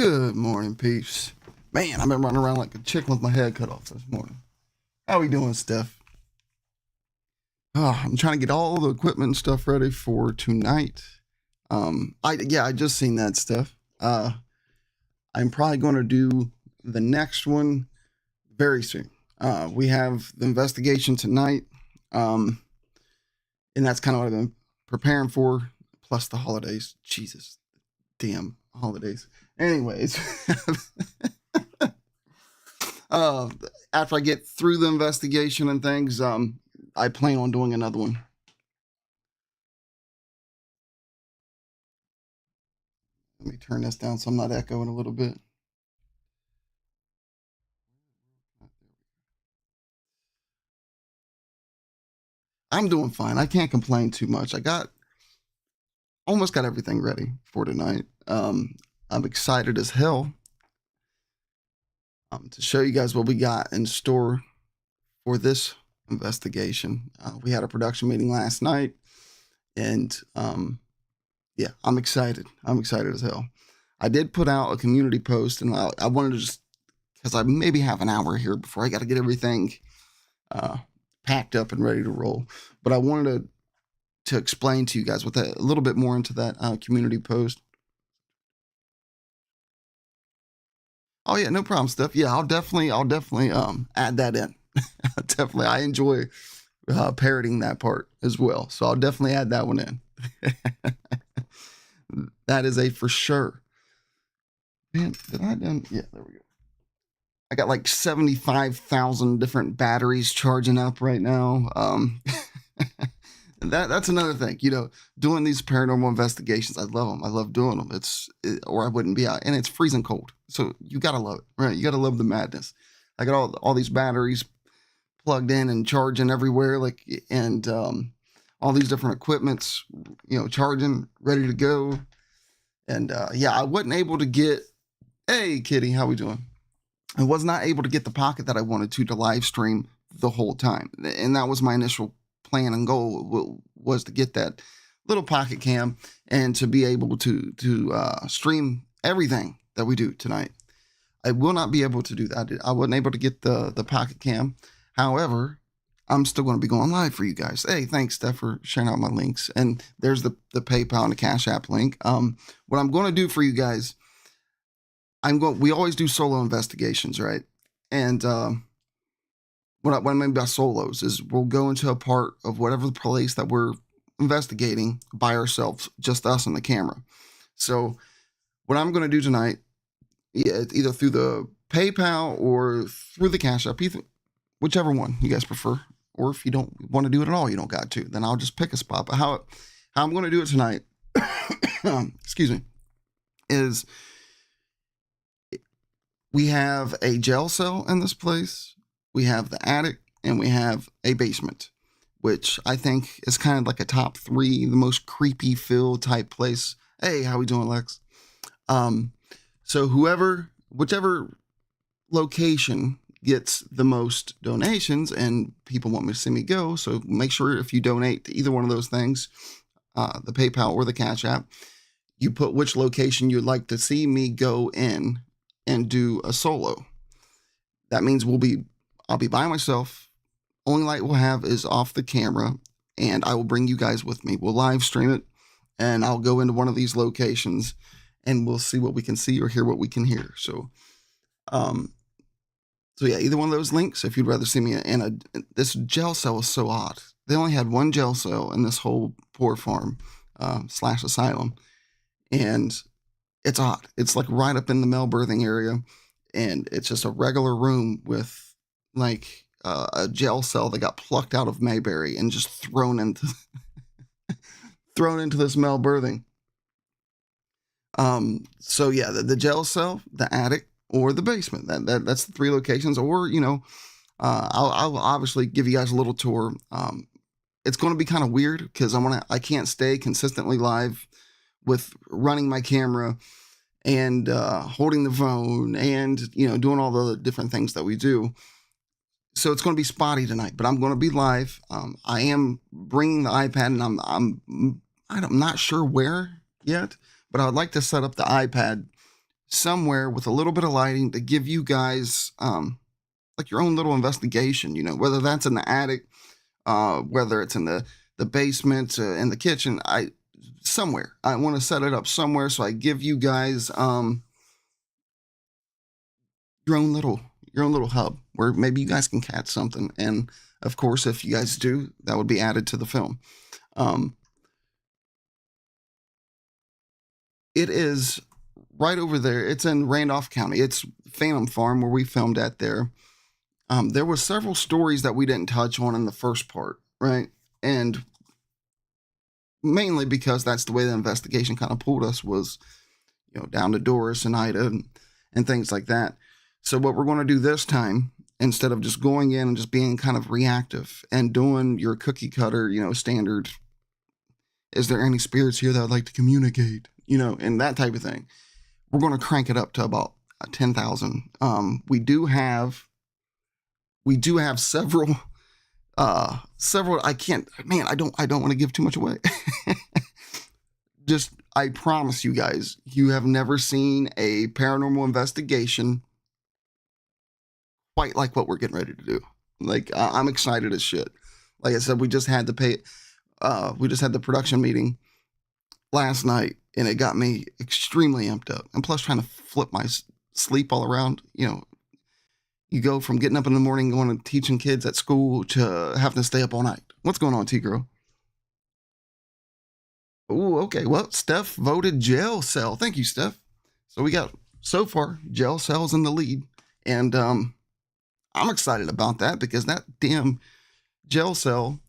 Good morning, peeps. Man, I've been running around like a chicken with my head cut off this morning. How we doing, Steph? I'm trying to get all the equipment and stuff ready for tonight. I just seen that stuff. I'm probably going to do the next one very soon. We have the investigation tonight, and that's kind of what I've been preparing for. Plus the holidays. Jesus, damn holidays. Anyways, after I get through the investigation and things, I plan on doing another one. Let me turn this down so I'm not echoing a little bit. I'm doing fine. I can't complain too much. Almost got everything ready for tonight. I'm excited as hell to show you guys what we got in store for this investigation. We had a production meeting last night, and yeah, I'm excited. I'm excited as hell. I did put out a community post, and I wanted to just, because I maybe have an hour here before I got to get everything packed up and ready to roll. But I wanted to explain to you guys with a little bit more into that community post. Oh yeah, no problem, Steph. Yeah, I'll definitely add that in. Definitely, I enjoy parroting that part as well, so I'll definitely add that one in. That is a for sure. Man, did I done? Yeah, there we go. I got like 75,000 different batteries charging up right now. That's another thing, doing these paranormal investigations. I love them. I love doing them. Or I wouldn't be out, and it's freezing cold. So you gotta love it, right? You gotta love the madness. I got all these batteries plugged in and charging everywhere, and all these different equipments, charging, ready to go. And yeah, I wasn't able to get. Hey, Kitty, how we doing? I was not able to get the pocket that I wanted to live stream the whole time, and that was my initial plan and goal, was to get that little pocket cam and to be able to stream everything that we do tonight. I will not be able to do that. I wasn't able to get the pocket cam. However, I'm still going to be going live for you guys. Hey, thanks, Steph, for sharing out my links. And there's the PayPal and the Cash App link. What I'm going to do for you guys, we always do solo investigations, right? And what I mean by solos is we'll go into a part of whatever the place that we're investigating by ourselves, just us and the camera. So what I'm going to do tonight, either through the PayPal or through the Cash App, whichever one you guys prefer. Or if you don't want to do it at all, you don't got to, then I'll just pick a spot. But how I'm going to do it tonight, excuse me, is we have a jail cell in this place. We have the attic, and we have a basement, which I think is kind of like a top 3, the most creepy feel type place. Hey, how we doing, Lex? So whichever location gets the most donations, and people want me to see me go, so make sure if you donate to either one of those things, the PayPal or the Cash App, you put which location you'd like to see me go in and do a solo. That means I'll be by myself. Only light we'll have is off the camera, and I will bring you guys with me. We'll live stream it, and I'll go into one of these locations, and we'll see what we can see or hear what we can hear. So yeah, either one of those links, if you'd rather see me in this jail cell is so odd. They only had one jail cell in this whole poor farm / asylum, and it's odd. It's like right up in the male birthing area, and it's just a regular room with like a jail cell that got plucked out of Mayberry and just thrown into this male birthing. So yeah, the jail cell, the attic, or the basement. That's the 3 locations. Or I'll obviously give you guys a little tour. It's going to be kind of weird because I can't stay consistently live with running my camera and holding the phone and doing all the different things that we do. So it's going to be spotty tonight, but I'm going to be live. I am bringing the iPad, and I'm not sure where yet, but I would like to set up the iPad somewhere with a little bit of lighting to give you guys like your own little investigation, whether that's in the attic, whether it's in the basement, in the kitchen. Somewhere I want to set it up somewhere so I give you guys your own little hub where maybe you guys can catch something. And of course, if you guys do, that would be added to the film. It is right over there. It's in Randolph County. It's Phantom Farm where we filmed at there. There were several stories that we didn't touch on in the first part, right? And mainly because that's the way the investigation kind of pulled us, was, down to Doris and Ida and things like that. So what we're going to do this time, instead of just going in and just being kind of reactive and doing your cookie cutter, standard, is there any spirits here that I'd like to communicate, and that type of thing, we're going to crank it up to about 10,000. We do have several, I don't want to give too much away. Just, I promise you guys, you have never seen a paranormal investigation quite like what we're getting ready to do. Like, I'm excited as shit. Like I said, we just had the production meeting last night, and it got me extremely amped up. And plus, trying to flip my sleep all around. You go from getting up in the morning, going and teaching kids at school, to having to stay up all night. What's going on, T-Girl? Oh, okay. Well, Steph voted jail cell. Thank you, Steph. So we got, so far, jail cell's in the lead. And I'm excited about that because that damn jail cell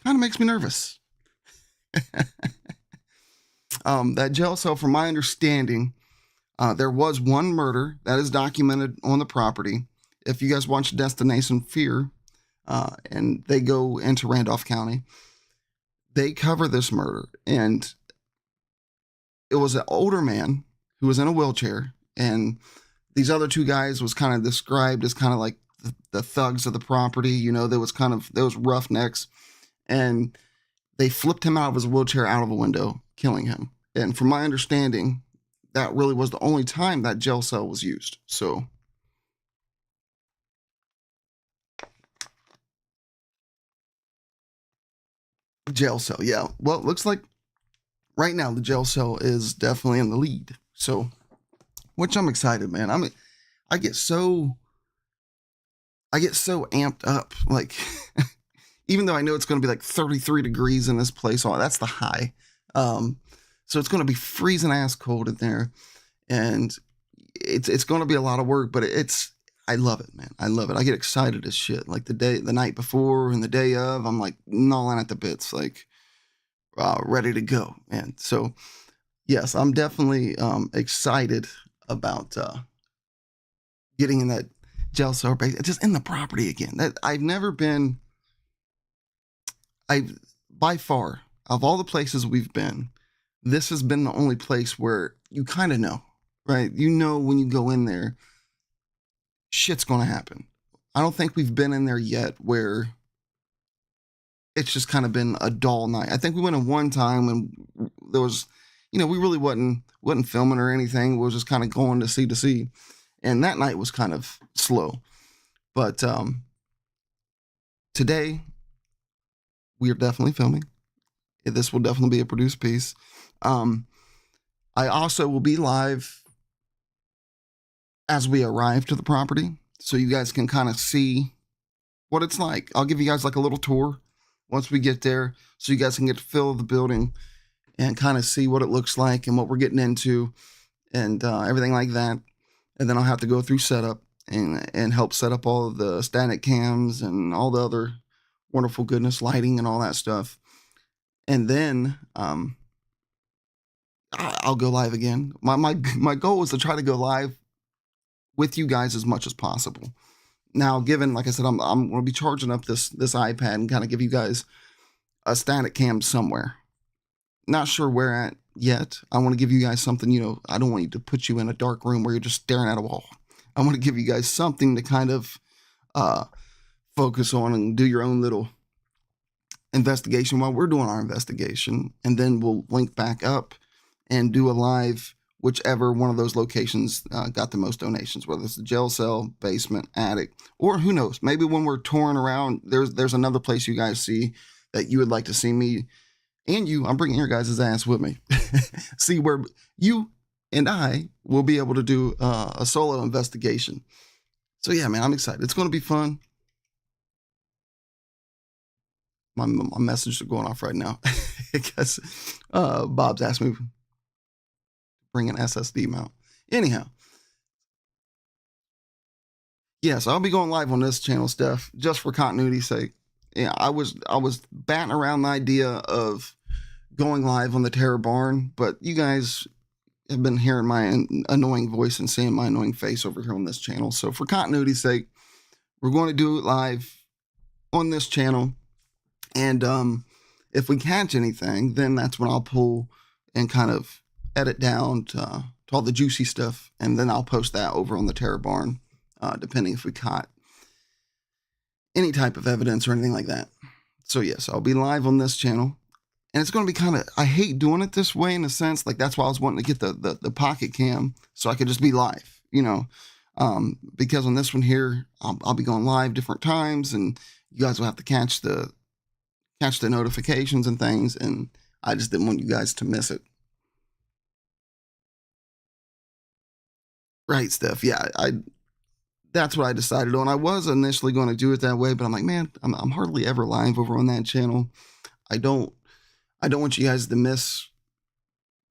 kind of makes me nervous. That jail cell, from my understanding, there was one murder that is documented on the property. If you guys watch Destination Fear, and they go into Randolph County, they cover this murder. And it was an older man who was in a wheelchair. And these other two guys was kind of described as kind of like the thugs of the property. There was roughnecks. And they flipped him out of his wheelchair out of a window, killing him. And from my understanding, that really was the only time that jail cell was used. So, jail cell, yeah. Well, it looks like right now the jail cell is definitely in the lead. So, which I'm excited, man. I get so amped up. Like, even though I know it's going to be like 33 degrees in this place, that's the high. So it's going to be freezing ass cold in there, and it's going to be a lot of work, but I love it, man. I love it. I get excited as shit. Like the night before and the day of, I'm like gnawing at the bits, like ready to go, man. So yes, I'm definitely excited about getting in that jail cell base, just in the property again. That by far, of all the places we've been, this has been the only place where you kind of know, right? When you go in there, shit's going to happen. I don't think we've been in there yet where it's just kind of been a dull night. I think we went in one time when there was, we really wasn't filming or anything. We were just kind of going to see. And that night was kind of slow. But today, we are definitely filming. This will definitely be a produced piece. I also will be live as we arrive to the property, so you guys can kind of see what it's like. I'll give you guys like a little tour once we get there, so you guys can get a feel of the building and kind of see what it looks like and what we're getting into and everything like that. And then I'll have to go through setup and help set up all of the static cams and all the other wonderful goodness, lighting and all that stuff. And then I'll go live again. My goal is to try to go live with you guys as much as possible. Now, given, like I said, I'm going to be charging up this iPad and kind of give you guys a static cam somewhere. Not sure where at yet. I want to give you guys something, I don't want you to put you in a dark room where you're just staring at a wall. I want to give you guys something to kind of focus on and do your own little investigation while we're doing our investigation. And then we'll link back up and do a live whichever one of those locations got the most donations, whether it's the jail cell, basement, attic, or who knows, maybe when we're touring around, there's another place you guys see that you would like to see me and you, I'm bringing your guys' ass with me, see where you and I will be able to do a solo investigation. So yeah, man, I'm excited. It's going to be fun. My messages are going off right now because Bob's asked me to bring an SSD mount. Anyhow, yes, I'll be going live on this channel, Steph, just for continuity's sake. Yeah, I was batting around the idea of going live on the Terror Barn, but you guys have been hearing my annoying voice and seeing my annoying face over here on this channel. So for continuity's sake, we're going to do it live on this channel. And if we catch anything, then that's when I'll pull and kind of edit down to all the juicy stuff. And then I'll post that over on the Terror Barn, depending if we caught any type of evidence or anything like that. So yes, I'll be live on this channel. And it's going to be kind of, I hate doing it this way in a sense. Like that's why I was wanting to get the pocket cam so I could just be live, you know, because on this one here, I'll be going live different times and you guys will have to catch the notifications and things. And I just didn't want you guys to miss it. Right, Steph. Yeah, that's what I decided on. I was initially going to do it that way, but I'm like, man, I'm hardly ever live over on that channel. I don't want you guys to miss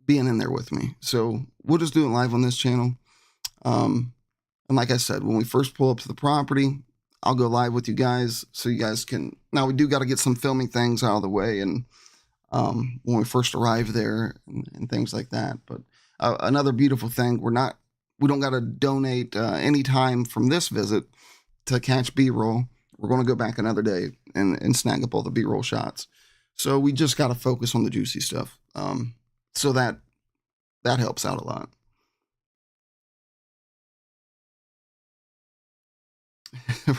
being in there with me. So we'll just do it live on this channel. And like I said, when we first pull up to the property, I'll go live with you guys so you guys can, now we do got to get some filming things out of the way. And when we first arrive there and things like that. But another beautiful thing, we don't got to donate any time from this visit to catch B-roll. We're going to go back another day and snag up all the B-roll shots. So we just got to focus on the juicy stuff. So that helps out a lot.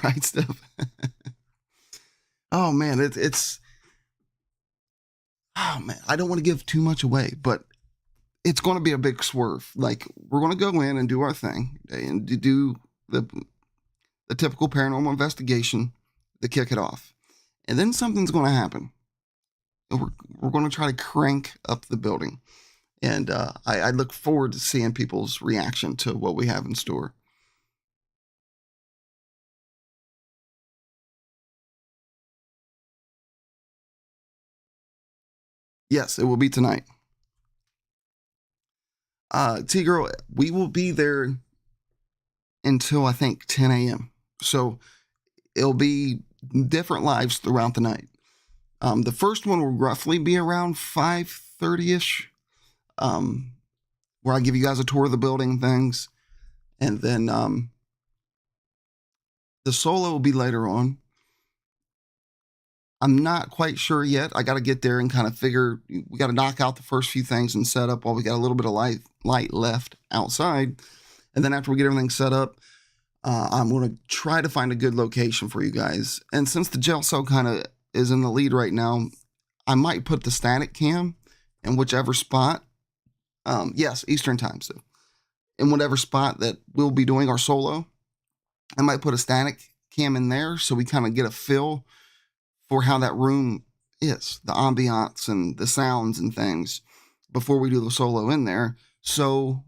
Right, Steph? Oh man, oh man, I don't want to give too much away, but it's going to be a big swerve. Like we're going to go in and do our thing and do the typical paranormal investigation to kick it off. And then something's going to happen. We're going to try to crank up the building. And I look forward to seeing people's reaction to what we have in store. Yes, it will be tonight. T-Girl, we will be there until I think 10 a.m. So it'll be different lives throughout the night. The first one will roughly be around 5:30ish, where I give you guys a tour of the building and things. And then the solo will be later on. I'm not quite sure yet. I got to get there and kind of figure, we got to knock out the first few things and set up while we got a little bit of light left outside. And then after we get everything set up, I'm going to try to find a good location for you guys. And since the jail cell kind of is in the lead right now, I might put the static cam in whichever spot. Yes, Eastern time. So in whatever spot that we'll be doing our solo, I might put a static cam in there so we kind of get a feel for how that room is, the ambiance and the sounds and things before we do the solo in there. So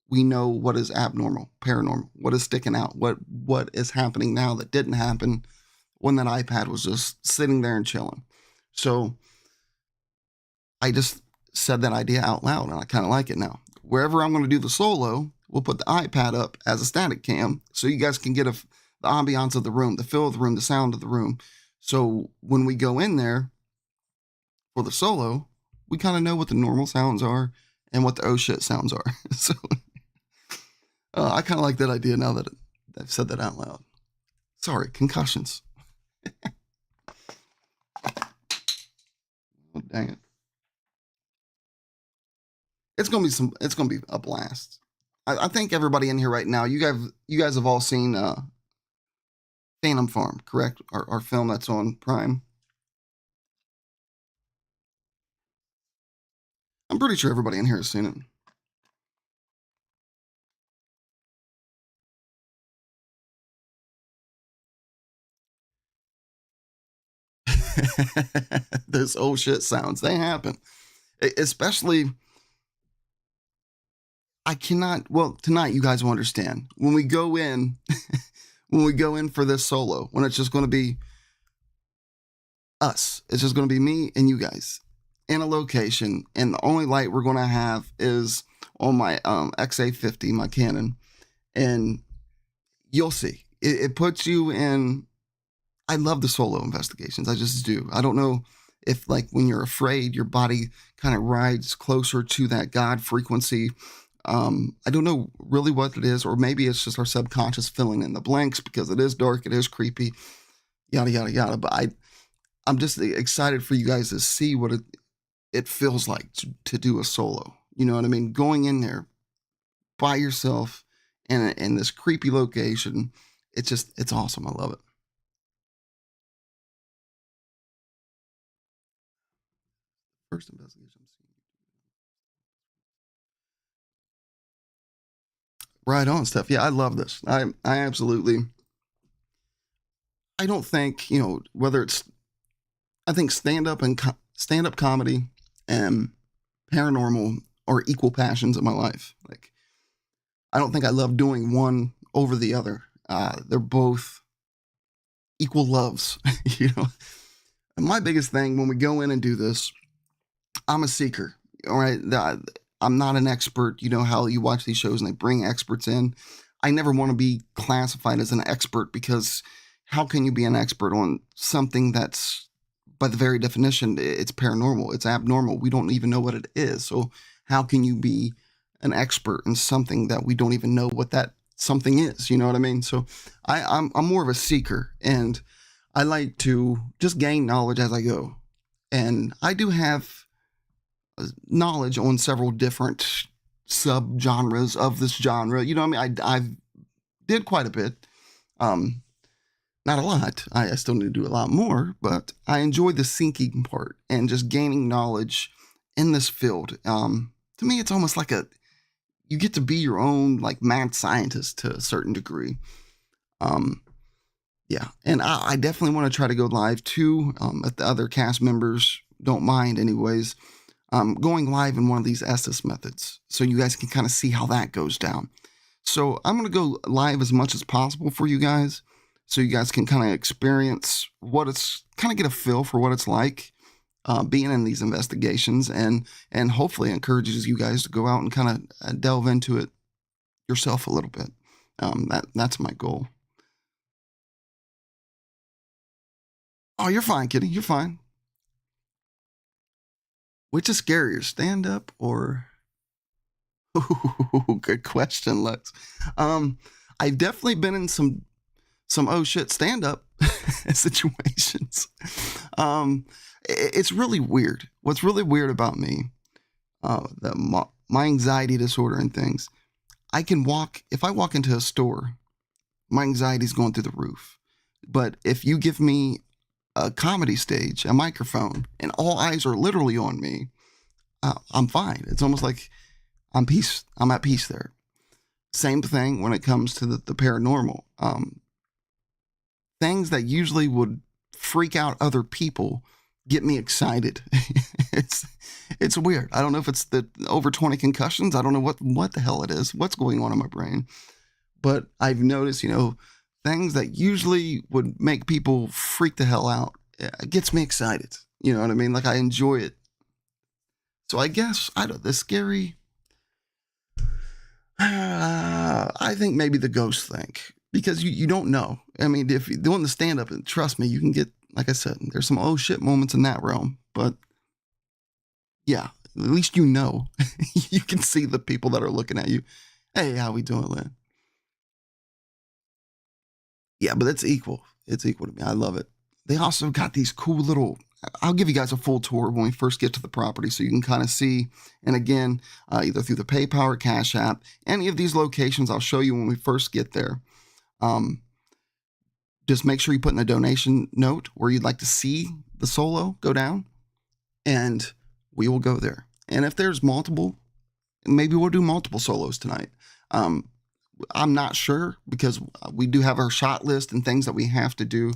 we know what is abnormal, paranormal, what is sticking out, what is happening now that didn't happen when that iPad was just sitting there and chilling. So I just said that idea out loud and I kind of like it now. Wherever I'm going to do the solo, we'll put the iPad up as a static cam so you guys can get the ambiance of the room, the feel of the room, the sound of the room. So when we go in there for the solo, we kind of know what the normal sounds are and what the oh shit sounds are. So I kind of like that idea now that I've said that out loud. Sorry, concussions. Oh, dang it. It's gonna be a blast. I think everybody in here right now, you guys have all seen Phantom Farm, correct? Our film that's on Prime. I'm pretty sure everybody in here has seen it. Those old shit sounds, they happen. Especially, I cannot, well, tonight you guys will understand. When we go in, when we go in for this solo, when it's just going to be us, it's just going to be me and you guys in a location, and the only light we're going to have is on my XA50, my Canon, and you'll see. It puts you in. I love the solo investigations. I just do. I don't know if, like, when you're afraid, your body kind of rides closer to that God frequency. I don't know really what it is, or maybe it's just our subconscious filling in the blanks because it is dark, it is creepy, yada yada yada. But I'm just excited for you guys to see what it feels like to do a solo. You know what I mean? Going in there by yourself in this creepy location. It's awesome. I love it. First investigation. Right on, Steph. Yeah, I love this. I absolutely. I don't think, whether it's. I think stand up comedy and paranormal are equal passions in my life. Like, I don't think I love doing one over the other. They're both equal loves. you know. And my biggest thing when we go in and do this, I'm a seeker. All right, I'm not an expert. You know how you watch these shows and they bring experts in. I never want to be classified as an expert, because how can you be an expert on something that's, by the very definition, it's paranormal, it's abnormal. We don't even know what it is. So how can you be an expert in something that we don't even know what that something is? You know what I mean? So I'm more of a seeker, and I like to just gain knowledge as I go. And I do have knowledge on several different sub-genres of this genre. You know what I mean? I did quite a bit. Not a lot. I still need to do a lot more, but I enjoy the sinking part and just gaining knowledge in this field. To me, it's almost like you get to be your own, like, mad scientist to a certain degree. Yeah, and I definitely want to try to go live too, if the other cast members don't mind anyways. Going live in one of these Estes methods, so you guys can kind of see how that goes down. So I'm going to go live as much as possible for you guys, so you guys can kind of experience kind of get a feel for what it's like being in these investigations, and hopefully encourages you guys to go out and kind of delve into it yourself a little bit. That's my goal. Oh, you're fine, Kitty. You're fine. Which is scarier, stand up or? Ooh, good question, Lex. I've definitely been in some oh shit stand up situations. It's really weird. What's really weird about me, my anxiety disorder and things. If I walk into a store, my anxiety's going through the roof. But if you give me a comedy stage, a microphone, and all eyes are literally on me, I'm fine. It's almost like I'm at peace there. Same thing when it comes to the paranormal. Things that usually would freak out other people get me excited. it's weird. I don't know if it's the over 20 concussions. I don't know what the hell it is. What's going on in my brain? But I've noticed, things that usually would make people freak the hell out, it gets me excited. You know what I mean? Like, I enjoy it. So I guess, the scary, I think maybe the ghost thing, because you don't know. I mean, if you're doing the stand-up, and trust me, you can get, like I said, there's some oh shit moments in that realm, but yeah, at least you can see the people that are looking at you. Hey, how we doing, Lynn? Yeah, but it's equal. It's equal to me. I love it. They also got these cool little. I'll give you guys a full tour when we first get to the property, so you can kind of see. And again, either through the PayPal or Cash App, any of these locations, I'll show you when we first get there. Just make sure you put in a donation note where you'd like to see the solo go down, and we will go there. And if there's multiple, maybe we'll do multiple solos tonight. I'm not sure, because we do have our shot list and things that we have to do.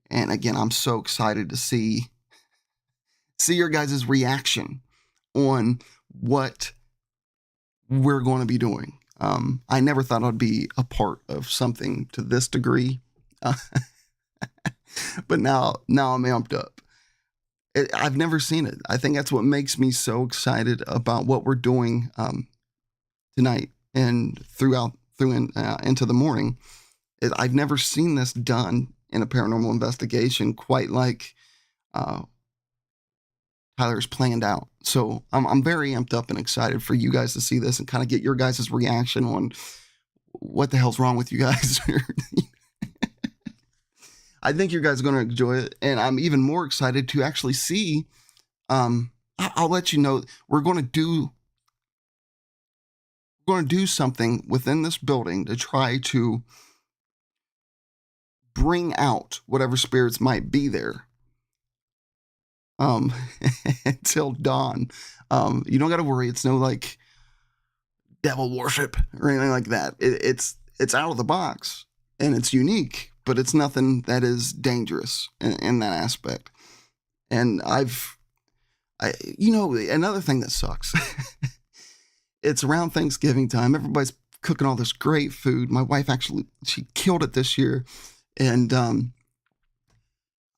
And again, I'm so excited to see your guys' reaction on what we're going to be doing. I never thought I'd be a part of something to this degree, but now I'm amped up. I've never seen it. I think that's what makes me so excited about what we're doing tonight and into the morning. I've never seen this done in a paranormal investigation quite like Tyler's planned out. So I'm very amped up and excited for you guys to see this and kind of get your guys' reaction on what the hell's wrong with you guys. I think you guys are going to enjoy it, and I'm even more excited to actually see. I'll let you know we're going to do something within this building to try to bring out whatever spirits might be there until dawn. You don't got to worry. It's no like devil worship or anything like that. It's out of the box and it's unique, but it's nothing that is dangerous in that aspect. And another thing that sucks. It's around Thanksgiving time. Everybody's cooking all this great food. My wife she killed it this year. And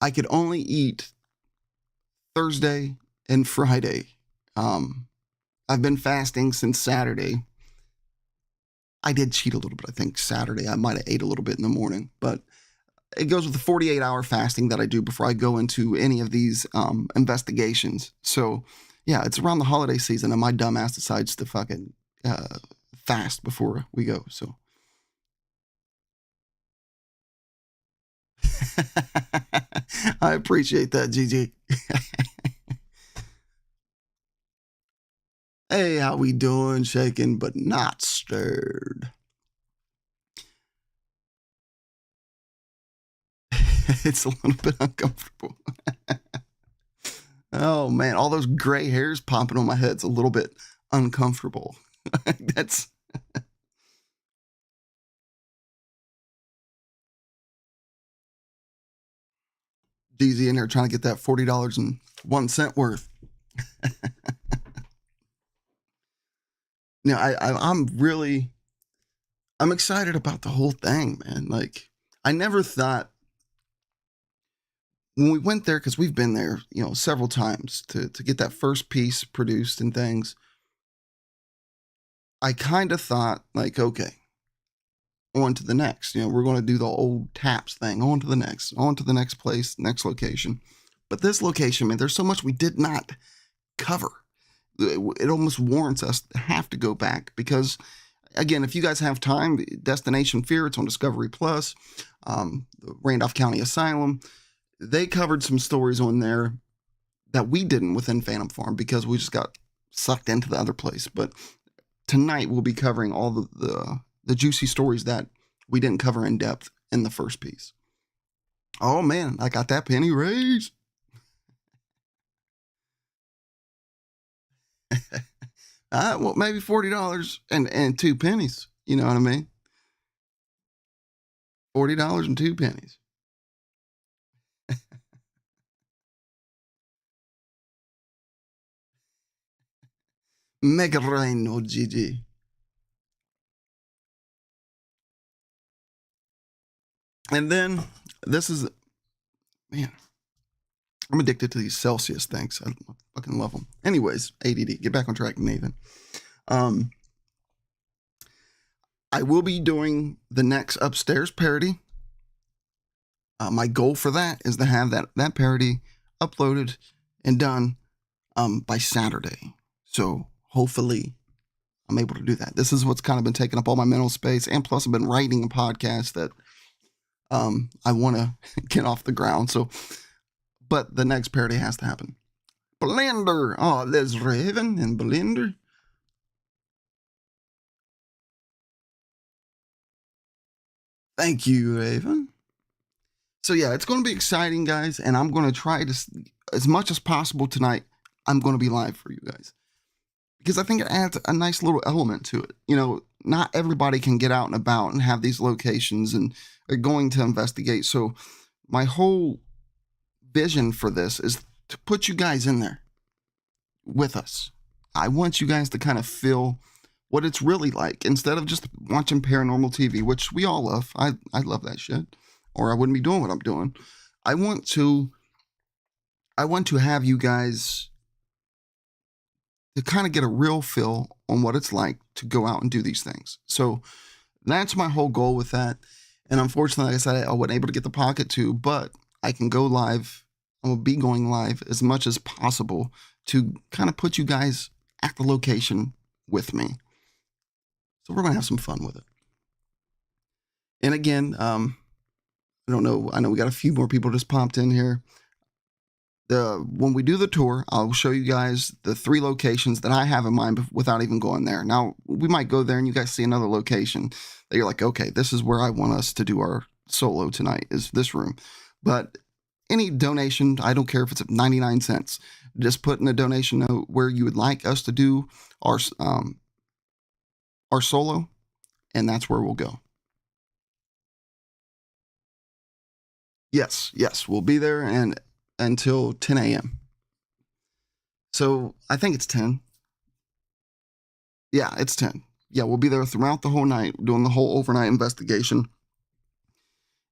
I could only eat Thursday and Friday. I've been fasting since Saturday. I did cheat a little bit. I think Saturday I might have ate a little bit in the morning, but it goes with the 48-hour fasting that I do before I go into any of these investigations. So yeah, it's around the holiday season and my dumb ass decides to fucking fast before we go. So I appreciate that, Gigi. Hey, how we doing? Shaken but not stirred. It's a little bit uncomfortable. Oh man, all those gray hairs popping on my head's a little bit uncomfortable. That's DZ in there trying to get that $40.01 worth. Now, I'm excited about the whole thing, man. Like, I never thought when we went there, because we've been there, several times to get that first piece produced and things. I kind of thought, like, okay, on to the next. We're going to do the old taps thing. On to the next place, next location. But this location, man, there's so much we did not cover. It almost warrants us to have to go back because, again, if you guys have time, Destination Fear, it's on Discovery Plus, the Randolph County Asylum. They covered some stories on there that we didn't within Phantom Farm because we just got sucked into the other place. But tonight we'll be covering all the juicy stories that we didn't cover in depth in the first piece. Oh man, I got that penny raise. Well, maybe $40 and 2 pennies. You know what I mean? $40 and 2 pennies. Make it rain, no GG. And then this is, man, I'm addicted to these Celsius things. I fucking love them. Anyways, ADD, get back on track, Nathan. I will be doing the next Upstairs parody. My goal for that is to have that parody uploaded and done by Saturday. So hopefully I'm able to do that. This is what's kind of been taking up all my mental space. And plus I've been writing a podcast that I want to get off the ground. So, but the next parody has to happen. Blender. Oh, there's Raven and Blender. Thank you, Raven. So yeah, it's going to be exciting, guys. And I'm going to try to, as much as possible tonight, I'm going to be live for you guys. Because I think it adds a nice little element to it. Not everybody can get out and about and have these locations and are going to investigate. So my whole vision for this is to put you guys in there with us. I want you guys to kind of feel what it's really like instead of just watching paranormal TV, which we all love. I love that shit, or I wouldn't be doing what I'm doing. I want to have you guys to kind of get a real feel on what it's like to go out and do these things. So that's my whole goal with that. And unfortunately, like I said, I wasn't able to get the Pocket 2, but I can go live. I will be going live as much as possible to kind of put you guys at the location with me. So we're going to have some fun with it. And again, I don't know. I know we got a few more people just popped in here. When we do the tour, I'll show you guys the 3 locations that I have in mind without even going there. Now, we might go there and you guys see another location that you're like, okay, this is where I want us to do our solo tonight, is this room. But any donation, I don't care if it's 99 cents, just put in a donation note where you would like us to do our solo, and that's where we'll go. Yes, we'll be there and until 10 a.m. So I think it's 10. Yeah, it's 10. Yeah, we'll be there throughout the whole night, doing the whole overnight investigation.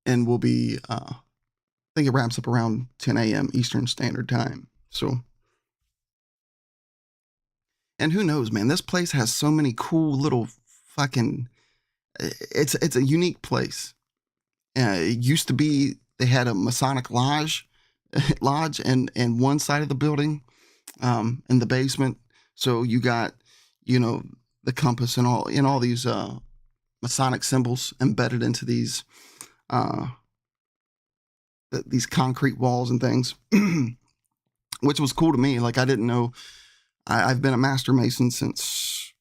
And we'll be, I think it wraps up around 10 a.m. Eastern Standard Time. So, and who knows, man, this place has so many cool little fucking, it's a unique place. It used to be, they had a Masonic lodge and one side of the building, in the basement. So you got, the compass and all these Masonic symbols embedded into these concrete walls and things, which was cool to me. Like, I didn't know. I've been a Master Mason since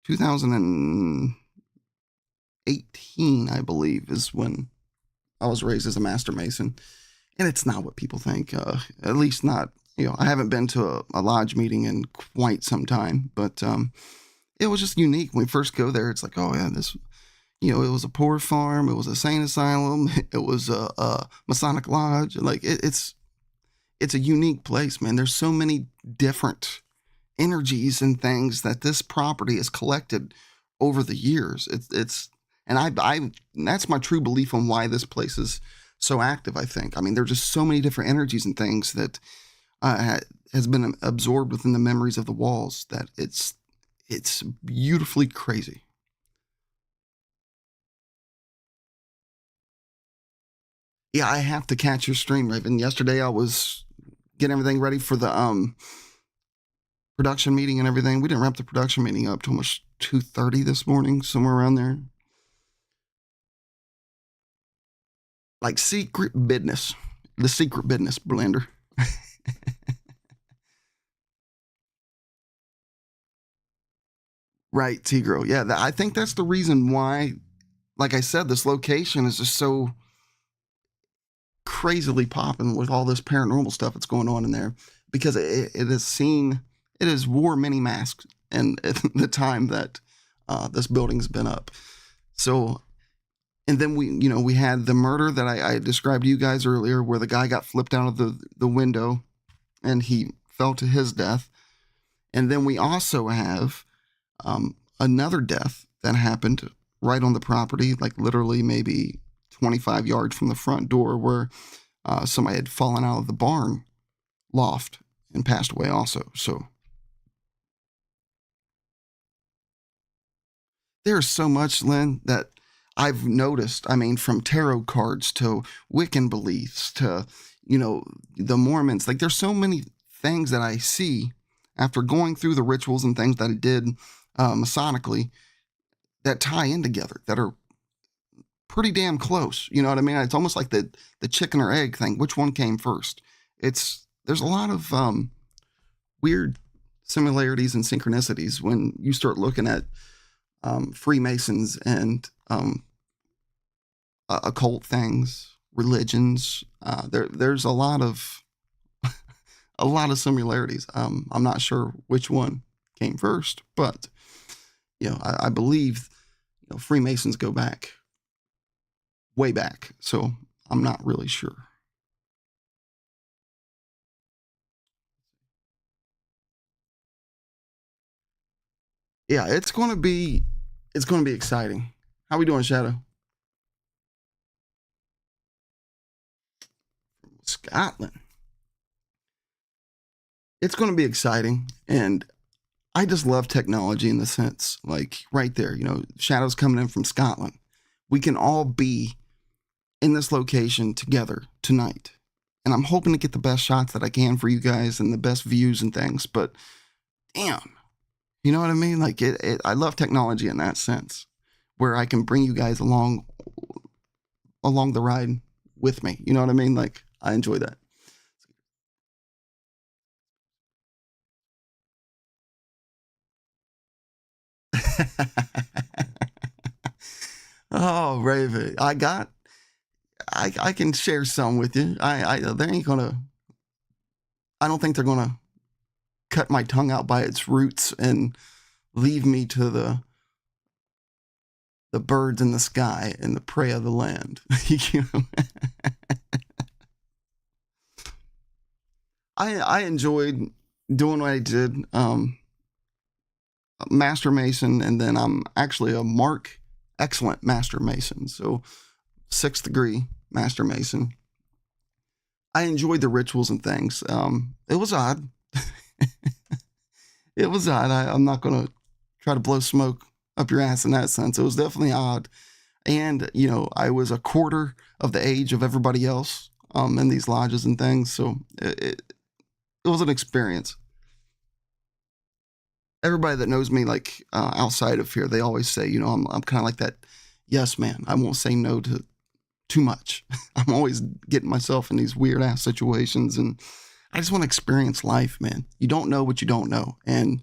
2018, I believe, is when I was raised as a Master Mason. And it's not what people think, at least not, I haven't been to a lodge meeting in quite some time, but it was just unique. When we first go there, it's like, oh yeah, this, it was a poor farm, it was a sane asylum, it was a Masonic lodge. Like, it's a unique place, man. There's so many different energies and things that this property has collected over the years. And I that's my true belief on why this place is so active, I think. I mean, there's just so many different energies and things that has been absorbed within the memories of the walls that it's beautifully crazy. Yeah, I have to catch your stream, Raven. Yesterday I was getting everything ready for the production meeting and everything. We didn't wrap the production meeting up till almost 2:30 this morning, somewhere around there. Like secret business. The secret business blender. Right, Tigro. Yeah, I think that's the reason why, like I said, this location is just so crazily popping with all this paranormal stuff that's going on in there, because it has wore many masks in the time that this building's been up. So, and then we had the murder that I described to you guys earlier, where the guy got flipped out of the window and he fell to his death. And then we also have another death that happened right on the property, like literally maybe 25 yards from the front door, where somebody had fallen out of the barn loft and passed away also. So there's so much, Lynn, that I've noticed. I mean, from tarot cards to Wiccan beliefs to, the Mormons. Like, there's so many things that I see after going through the rituals and things that I did Masonically that tie in together, that are pretty damn close. You know what I mean? It's almost like the chicken or egg thing. Which one came first? There's a lot of weird similarities and synchronicities when you start looking at Freemasons and occult things, religions. There's a lot of similarities. I'm not sure which one came first, but I believe Freemasons go back way back. So I'm not really sure. Yeah, it's gonna be exciting. How we doing, Shadow? Scotland. It's gonna be exciting, and I just love technology in the sense, like right there, Shadow's coming in from Scotland. We can all be in this location together tonight. And I'm hoping to get the best shots that I can for you guys and the best views and things. But damn, you know what I mean? Like I love technology in that sense, where I can bring you guys along the ride with me. You know what I mean? Like I enjoy that. Oh, Raven, I can share some with you. They ain't gonna. I don't think they're gonna cut my tongue out by its roots and leave me to the birds in the sky and the prey of the land. You know? I enjoyed doing what I did. Master Mason, and then I'm actually a Mark Excellent Master Mason. So 6th degree Master Mason. I enjoyed the rituals and things. It was odd. It was odd. I'm not going to try to blow smoke up your ass in that sense. It was definitely odd. And, I was a quarter of the age of everybody else in these lodges and things. So it was an experience. Everybody that knows me, like outside of here, they always say, I'm kind of like that yes man. I won't say no to too much. I'm always getting myself in these weird ass situations, and I just want to experience life, man. You don't know what you don't know, and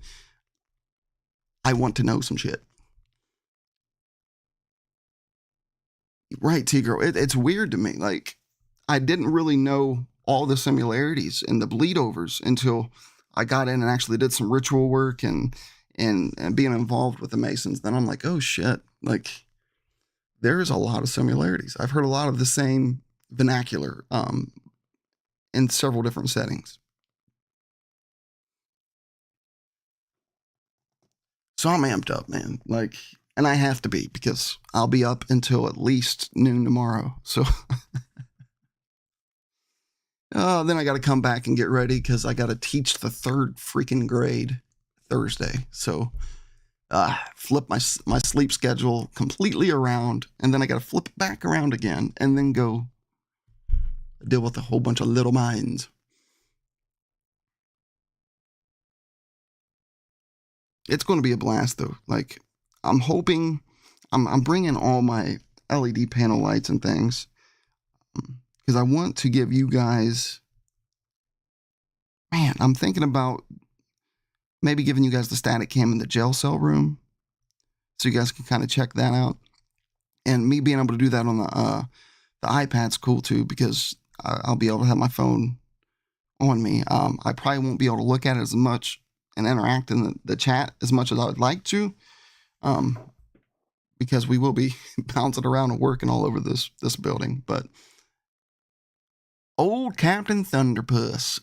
I want to know some shit. Right, T girl. It's weird to me. Like I didn't really know all the similarities and the bleed overs until I got in and actually did some ritual work and being involved with the Masons. Then I'm like, oh shit, like there's a lot of similarities. I've heard a lot of the same vernacular in several different settings. So I'm amped up, man. Like, and I have to be because I'll be up until at least noon tomorrow. So then I got to come back and get ready because I got to teach the 3rd freaking grade Thursday. So flip my sleep schedule completely around, and then I got to flip it back around again, and then go deal with a whole bunch of little minds. It's going to be a blast, though. Like I'm hoping, I'm bringing all my LED panel lights and things because I want to give you guys. Man, I'm thinking about maybe giving you guys the static cam in the jail cell room, so you guys can kind of check that out. And me being able to do that on the iPad's cool too because I'll be able to have my phone on me. I probably won't be able to look at it as much and interact in the chat as much as I would like to, because we will be bouncing around and working all over this building. But old Captain Thunderpuss.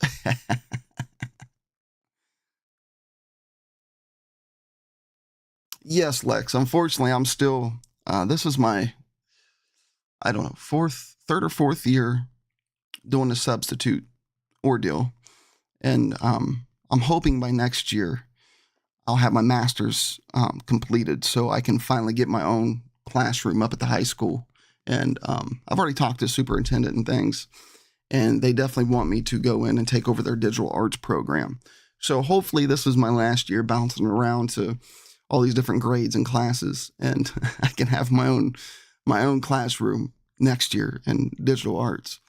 Yes, Lex. Unfortunately, I'm still. This is my, I don't know, 3rd or 4th year doing the substitute ordeal, and I'm hoping by next year I'll have my master's completed, so I can finally get my own classroom up at the high school. And I've already talked to the superintendent and things, and they definitely want me to go in and take over their digital arts program. So hopefully this is my last year bouncing around to all these different grades and classes, and I can have my own classroom next year in digital arts.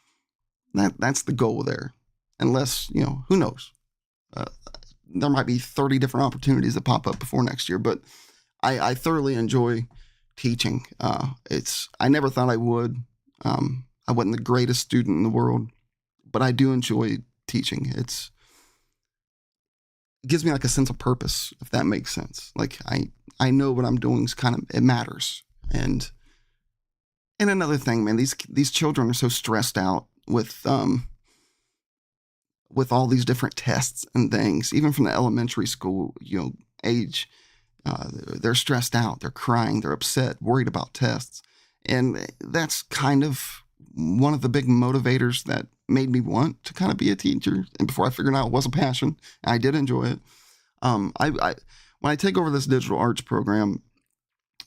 That's the goal there. Unless, who knows? Uh, there might be 30 different opportunities that pop up before next year, but I thoroughly enjoy teaching. I never thought I would. I wasn't the greatest student in the world, but I do enjoy teaching. It gives me like a sense of purpose, if that makes sense. Like I know what I'm doing is it matters, and And another thing, man, these children are so stressed out with all these different tests and things, even from the elementary school, age. They're stressed out, they're crying, they're upset, worried about tests. And that's kind of one of the big motivators that made me want to kind of be a teacher. And before I figured out it was a passion, I did enjoy it. I when I take over this digital arts program,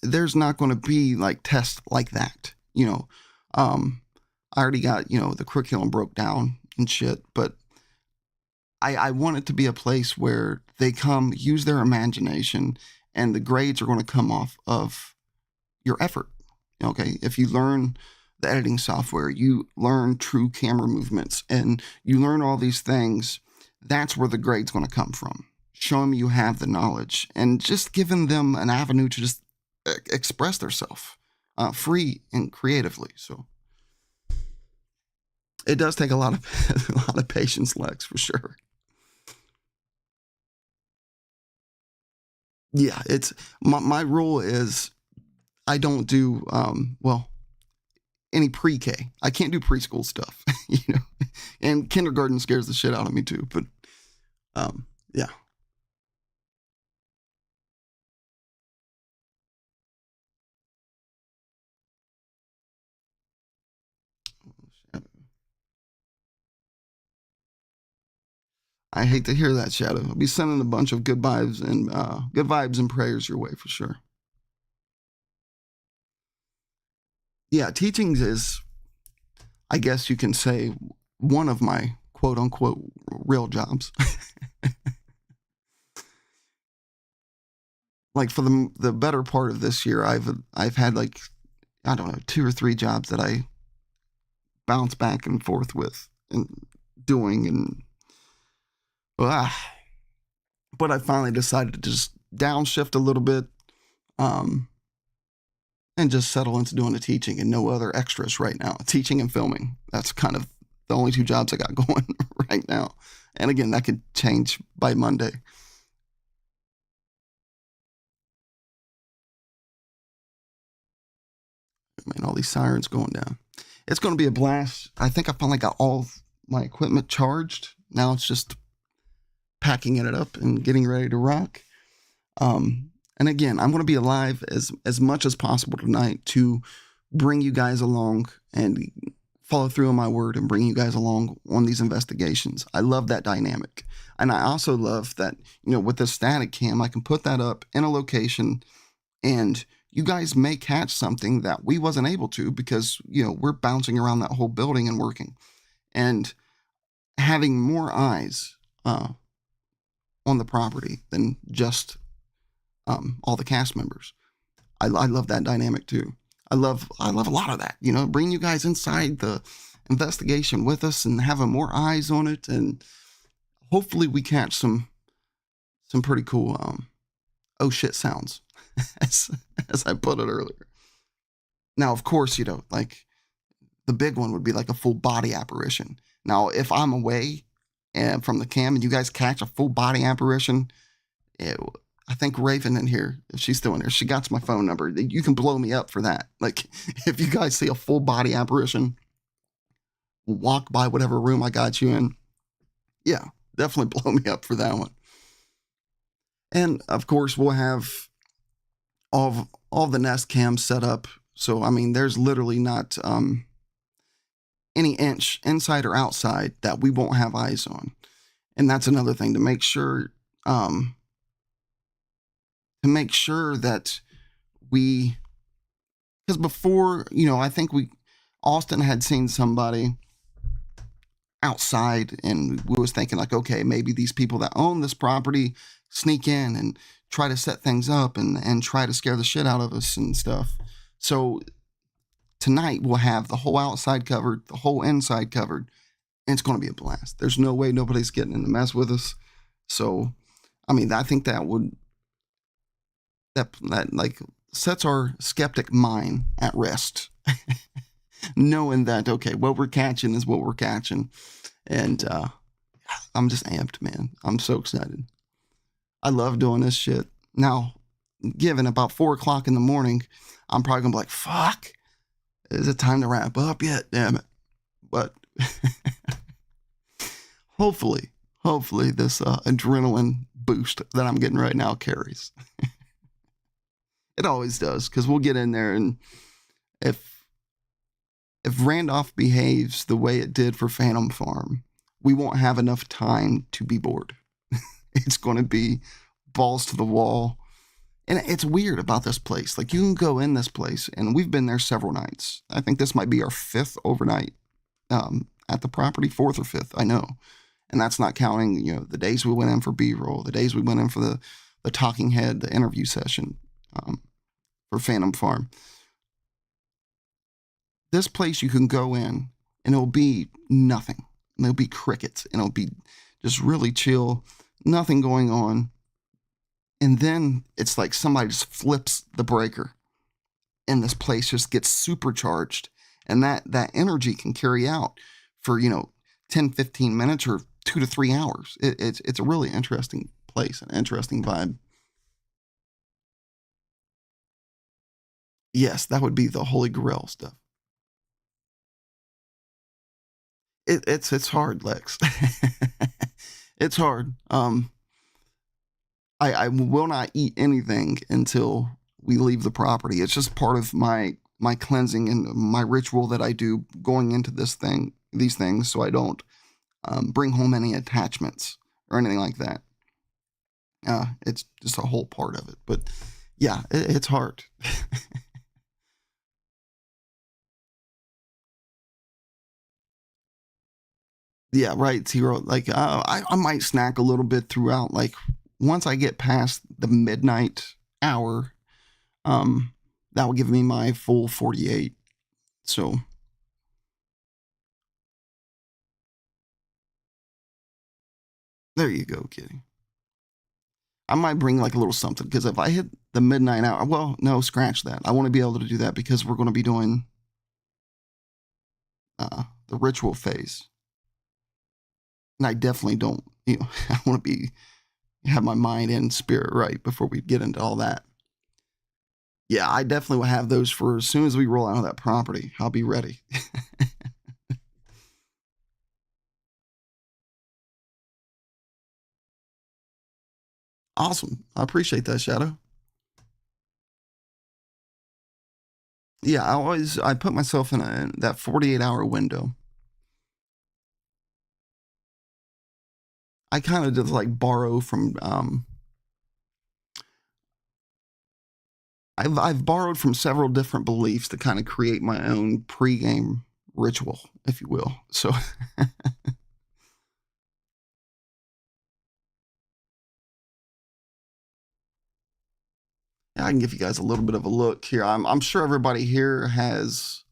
there's not going to be like tests like that. I already got the curriculum broke down and shit, but I want it to be a place where they come use their imagination, and the grades are going to come off of your effort. Okay, if you learn the editing software, you learn true camera movements, and you learn all these things, that's where the grade's going to come from. Show them you have the knowledge, and just giving them an avenue to just express themselves free and creatively. So it does take a lot of patience, Lex, for sure. Yeah, it's my rule is I don't do any pre-K. I can't do preschool stuff, and kindergarten scares the shit out of me too. But yeah. I hate to hear that, Shadow. I'll be sending a bunch of good vibes and prayers your way for sure. Yeah, teaching is, I guess you can say, one of my quote unquote real jobs. Like for the better part of this year, I've had like, I don't know, 2 or 3 jobs that I bounce back and forth with and doing, and but I finally decided to just downshift a little bit, and just settle into doing the teaching and no other extras right now. Teaching and filming. That's kind of the only 2 jobs I got going right now. And again, that could change by Monday. Man, all these sirens going down. It's going to be a blast. I think I finally got all of my equipment charged. Now it's just packing it up and getting ready to rock. And again, I'm going to be alive as much as possible tonight to bring you guys along and follow through on my word and bring you guys along on these investigations. I love that dynamic. And I also love that, with the static cam, I can put that up in a location and you guys may catch something that we wasn't able to because, we're bouncing around that whole building and working. And having more eyes on the property than just all the cast members. I love that dynamic too. I love a lot of that, bring you guys inside the investigation with us and having more eyes on it. And hopefully we catch some pretty cool, oh shit sounds as I put it earlier. Now, of course, like the big one would be like a full body apparition. Now, if I'm away and from the cam and you guys catch a full body apparition, I think Raven in here, if she's still in here, she got my phone number. You can blow me up for that. Like, if you guys see a full body apparition, walk by whatever room I got you in, yeah, definitely blow me up for that one. And of course, we'll have all the Nest cams set up. So, I mean, there's literally not any inch inside or outside that we won't have eyes on. And that's another thing to make sure that because before, I think Austin had seen somebody outside and we was thinking like, okay, maybe these people that own this property sneak in and try to set things up and try to scare the shit out of us and stuff. So tonight we'll have the whole outside covered, the whole inside covered, and it's going to be a blast. There's no way nobody's getting in the mess with us. So, I mean, I think that like sets our skeptic mind at rest, knowing that, okay, what we're catching is what we're catching. And I'm just amped, man. I'm so excited. I love doing this shit. Now, given about 4 o'clock in the morning, I'm probably gonna be like, fuck, Is it time to wrap up yet? Damn it. But hopefully this adrenaline boost that I'm getting right now carries. It always does, because we'll get in there, and if Randolph behaves the way it did for Phantom Farm, we won't have enough time to be bored. It's going to be balls to the wall. And it's weird about this place. Like, you can go in this place, and we've been there several nights. I think this might be our 5th overnight at the property, 4th or 5th, I know. And that's not counting, the days we went in for B-roll, the days we went in for the talking head, the interview session for Phantom Farm. This place, you can go in, and it'll be nothing. And there'll be crickets, and it'll be just really chill, nothing going on. And then it's like somebody just flips the breaker, and this place just gets supercharged. And that energy can carry out for, 10, 15 minutes or 2 to 3 hours. It's a really interesting place, an interesting vibe. Yes, that would be the Holy Grail stuff. It's hard, Lex. It's hard. I will not eat anything until we leave the property. It's just part of my cleansing and my ritual that I do going into these things, so I don't bring home any attachments or anything like that. It's just a whole part of it. But yeah, it's hard. Yeah, right, Zero. Like, I might snack a little bit throughout. Like, once I get past the midnight hour, that will give me my full 48. So, there you go, kitty. I might bring like a little something, because if I hit the midnight hour, well, no, scratch that. I want to be able to do that because we're going to be doing the ritual phase. And I definitely don't, I want to have my mind and spirit right before we get into all that. Yeah, I definitely will have those for as soon as we roll out of that property. I'll be ready. Awesome. I appreciate that, Shadow. Yeah, I put myself in that 48-hour window. I kind of just like borrow from I've borrowed from several different beliefs to kind of create my own pregame ritual, if you will. So I can give you guys a little bit of a look here. I'm sure everybody here has,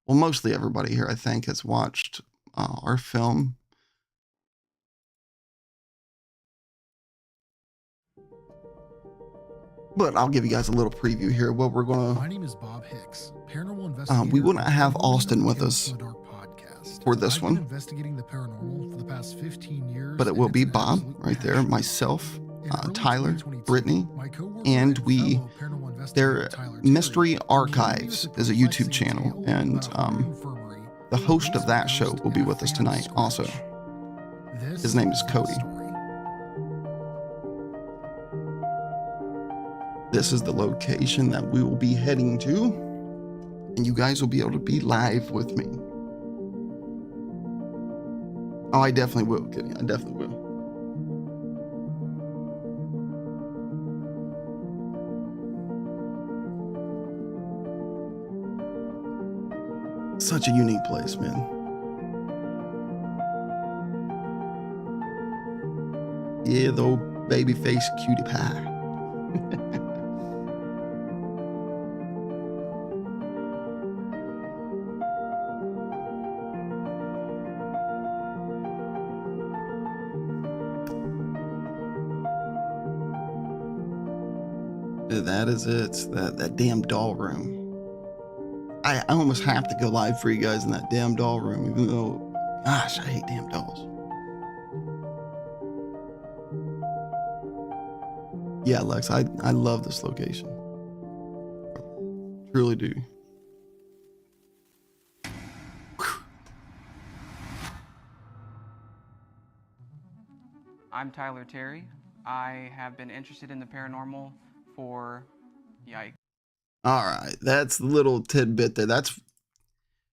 well, mostly everybody here, I think, has watched our film. But I'll give you guys a little preview here. What we're gonna. My name is Bob Hicks, paranormal investigator. We wouldn't have Austin with us for this one. Investigating the paranormal for the past 15 years. But it will be Bob right there, myself, Tyler, Brittany, and their Mystery Archives is a YouTube channel, and the host of that show will be with us tonight also. His name is Cody. This is the location that we will be heading to, and you guys will be able to be live with me. Oh, I definitely will, Kitty. I definitely will. Such a unique place, man. Yeah, the old baby face cutie pie. That is it. That damn doll room. I almost have to go live for you guys in that damn doll room, even though, gosh, I hate damn dolls. Yeah, Lex, I love this location. Truly do. I'm Tyler Terry. I have been interested in the paranormal for, yikes. All right, that's the little tidbit there. That's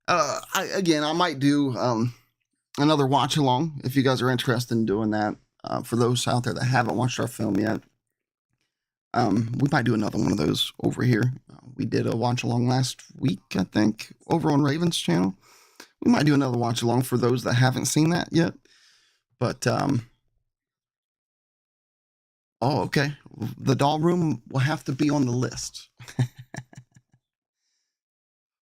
I might do another watch along if you guys are interested in doing that. For those out there that haven't watched our film yet, we might do another one of those over here. We did a watch along last week, I think, over on Raven's channel. We might do another watch along for those that haven't seen that yet. But oh, okay. The doll room will have to be on the list.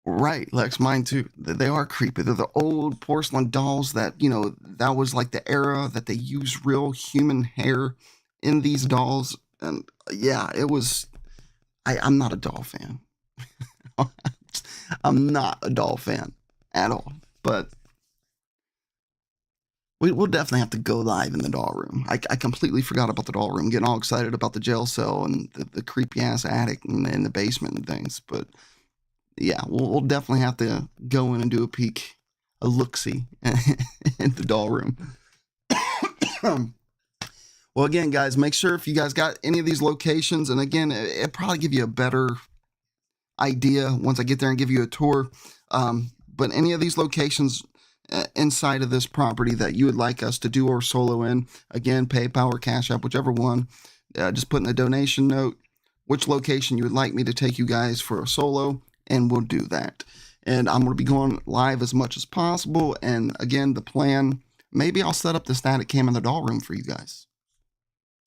Right, Lex, mine too. They are creepy. They're the old porcelain dolls that, that was like the era that they used real human hair in these dolls. And yeah, it was. I'm not a doll fan. I'm not a doll fan at all. But we'll definitely have to go live in the doll room. I completely forgot about the doll room, getting all excited about the jail cell and the creepy ass attic and the basement and things. But yeah, we'll definitely have to go in and do a look-see in the doll room. Well, again, guys, make sure if you guys got any of these locations, and again, it'll probably give you a better idea once I get there and give you a tour. But any of these locations inside of this property that you would like us to do or solo in, again, PayPal or Cash App, whichever one, just put in the donation note which location you would like me to take you guys for a solo, and we'll do that. And I'm going to be going live as much as possible. And again, the plan, maybe I'll set up the static cam in the doll room for you guys.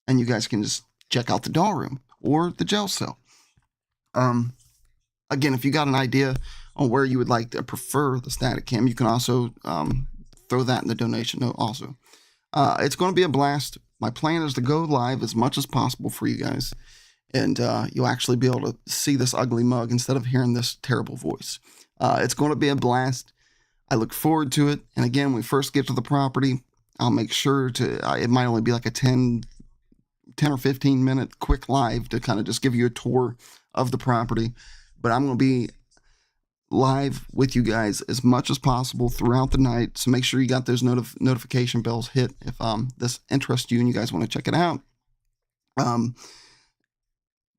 And you guys can just check out the doll room or the jail cell. Again, if you got an idea on where you would like to prefer the static cam, you can also throw that in the donation note also. It's going to be a blast. My plan is to go live as much as possible for you guys. And you'll actually be able to see this ugly mug instead of hearing this terrible voice. It's going to be a blast. I look forward to it. And again, when we first get to the property, I'll make sure to, it might only be like a 10 or 15 minute quick live to kind of just give you a tour of the property. But I'm going to be live with you guys as much as possible throughout the night. So make sure you got those notification bells hit if this interests you and you guys want to check it out.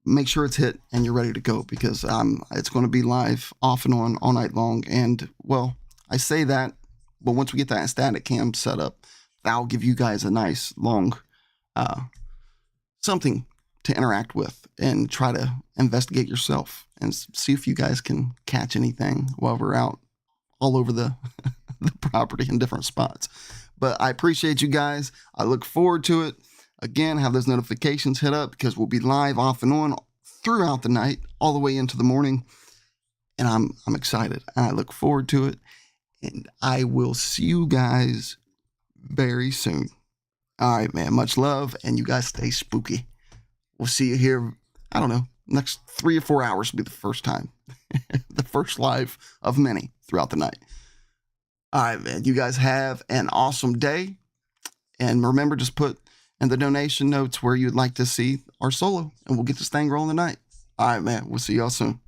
Make sure it's hit and you're ready to go, because it's going to be live off and on all night long. And well, I say that, but once we get that static cam set up, that'll give you guys a nice long something to interact with and try to investigate yourself and see if you guys can catch anything while we're out all over the property in different spots. But I appreciate you guys. I look forward to it. Again, have those notifications hit up, because we'll be live off and on throughout the night, all the way into the morning. And I'm excited. I look forward to it. And I will see you guys very soon. All right, man. Much love. And you guys stay spooky. We'll see you here, I don't know, next 3 or 4 hours will be the first time. The first live of many throughout the night. All right, man. You guys have an awesome day. And remember, just put in the donation notes where you'd like to see our solo, and we'll get this thing rolling tonight. All right, man. We'll see y'all soon.